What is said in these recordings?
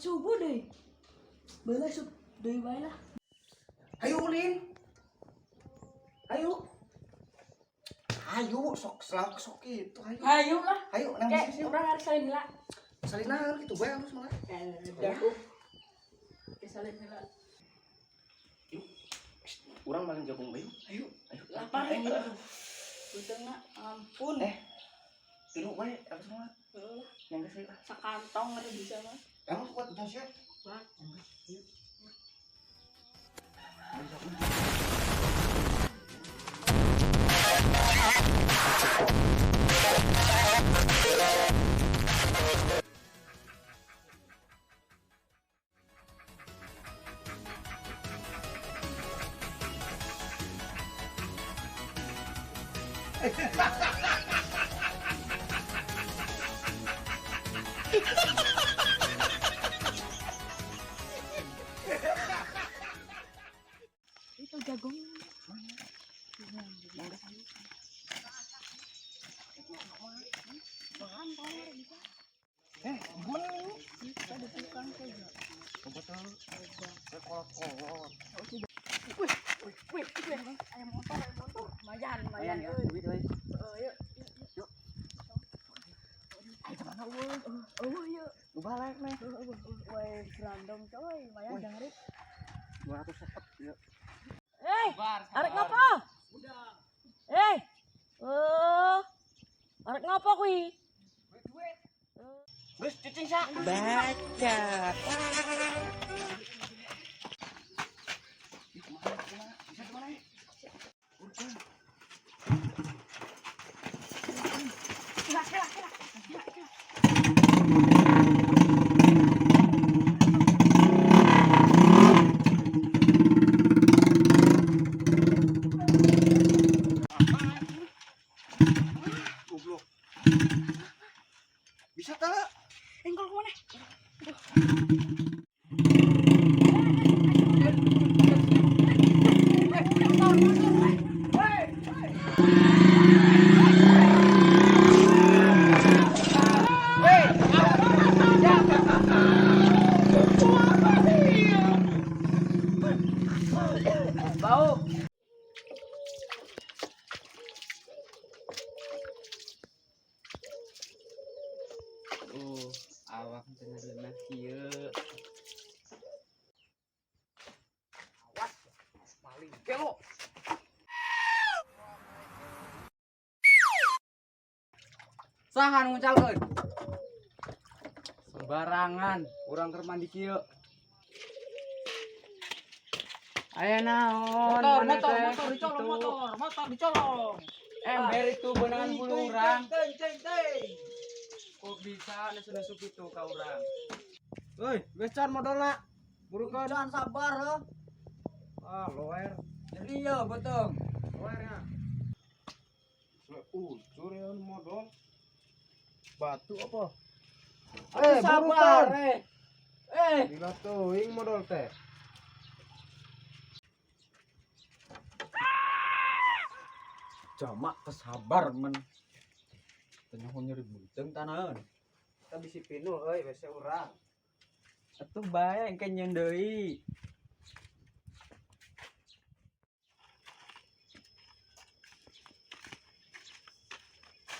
subuh deh. Bala sup deui bae lah. Ayo ulin. Ayo. Ayo sok itu ayo. Ayo lah. Ayo nang Kayak sini. orang harus salin lah. Salina gitu bae halus mah. Jago. Salin lah. Yuk. Urang maling jagung bae. Ayo. Lapar ini. Udah ampun. Tilu bae halus mah. Yang geus lah. Sakantong ada bisa mah. Emang kuat udah siap? Kuat. Yuk. Itu jagung. Gimana ini? Kita di tukang saja. Betul. Sekolot-kolot. Wih, ayam motor. Lumayan ya. euy. Duit euy. Yuk. Ayo kemana Yuk. balik nih. Woi, random coy, lumayan jangan 200 sepet ya. Arek ngopo? Arek ngopo kuwi? Duit. Geus cicing sak. Baca. Bisa kemana? Urgen. Goblok. Bisa tak? Engkol kemana? Bau. Awak bener-bener kieu. Awas. Paling kelo. Saha nu ngucalkeun? Sembarangan, urang keur mandi kieu. Aya naon? Motor dicolong. Ember itu beunangan bulu urang. Kok bisa nesu-nesu kitu ka urang? Euy, geus can modalna. Burukeun. Jangan sabar heuh. Loer. Iya betul. Loernya. Ucur ya modal. Batu apa? Sabar, Gila teuing modal teh. Jamak kesabar men. Tanya nyeri beuteung tanaheun. Kita bisi pinu euy we urang. Atuh bae engke nyeun deui.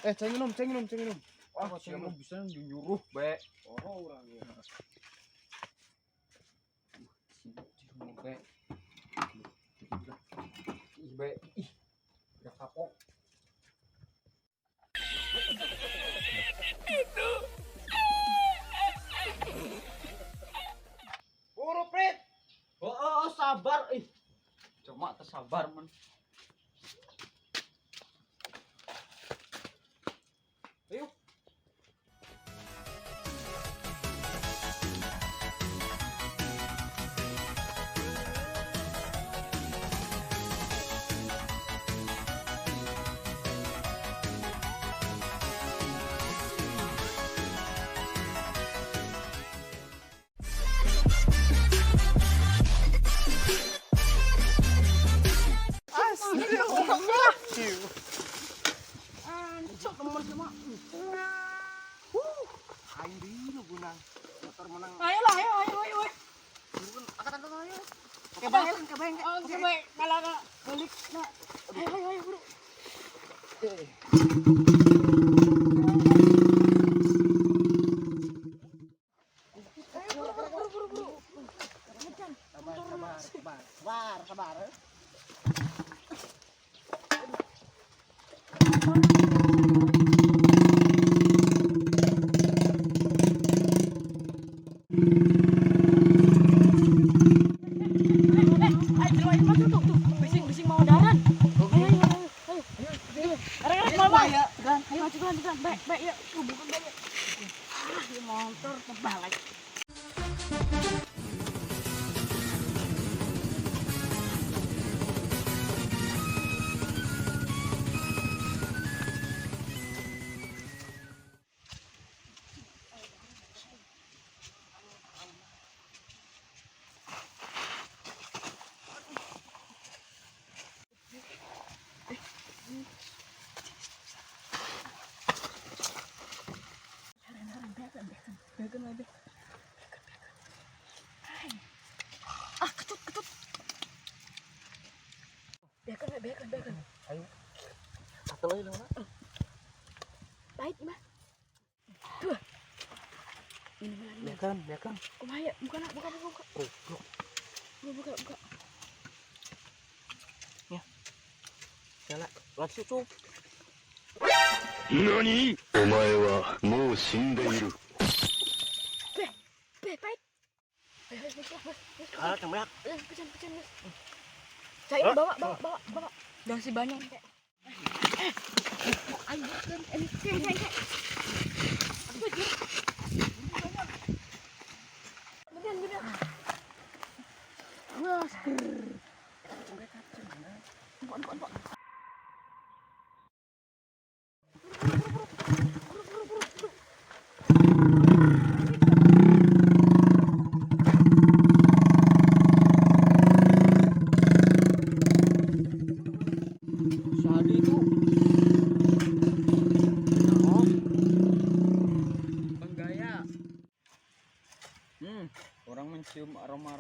Ceng minum. Wah, siapa bisa nyuruh bae. Oh urang ya. Sini bae. Ih bae, ih. Udah kapok. Buru Prit. Oh, sabar ih. Cuma tersabar men. Ayo. Teman cuma. bengke. Oke, baik. Malah balik. Nah. Ayo buru. Sabar. Bising mau daran. Ayo. Arek mama. Ayo maju kan. Baik ya. Bukan baik. Ini motor terbalik. Bekan lagi. Ketut. Bekan. Ayo. Satu lagi dong, Mak. Baik, Mbak. Tuh. Ini lagi. Bekan. Kumaha, buka. Buka. Ya. Jalan. Lagi cukup. 何お前はもう死んでいる。 Baik. Ah, tembak. Pecan. Saya bawa. Udah si banyak. Ayo kan. Ini kayak. Bener. Wah, Empok. Sadi itu. Penggaya. Orang mencium aroma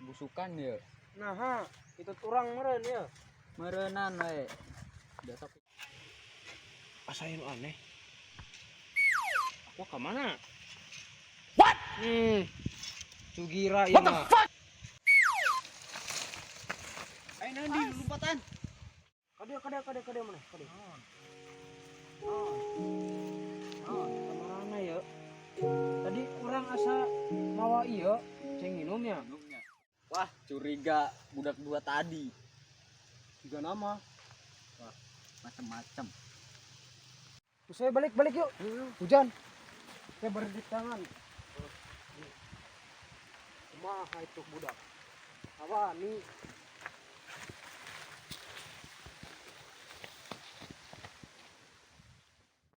busukan ya. Nah, itu turang meren ya. Merenan we. Biasa Asain aneh. aku ke mana? What? Sugira ya. What the fuck? Ayo nanti lompatan. Kade mana? Kade. Kamarana ya. Tadi kurang asa mawa iya, ceng minumnya. Wah, curiga budak dua tadi. 3 nama. Wah, macam-macam. Saya balik yuk. Hujan. Saya berhenti tangan. Kumaha itu budak. Awani.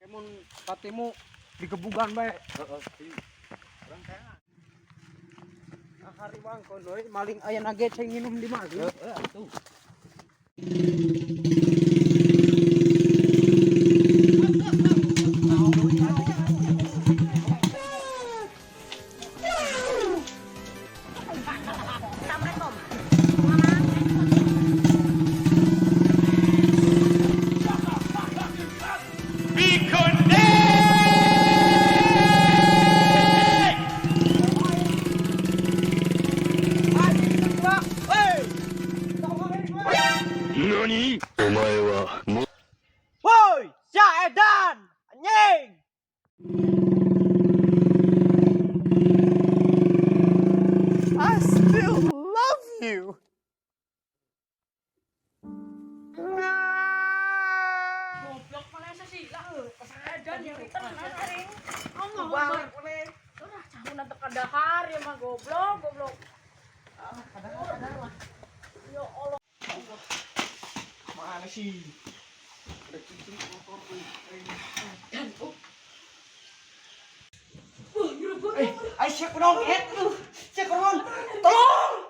Kemun katimu digebugan bae. Kurang kaya. Hari bang kondoy maling aya nage ceng minum di mali. Atuh.何お前はもう Woi, Edan, anjing. I still love you. Goblok Malaysia sih lah. Edan yang tenan aring. Ngomong Balik boleh. Udah campur nanti kadahar ya mah goblok. Kadang-kadang. Ya Allah. Mana sih? Ada cincin motor tuh. Dan Aisyah kurang tuh. Saya kurang. Tolong.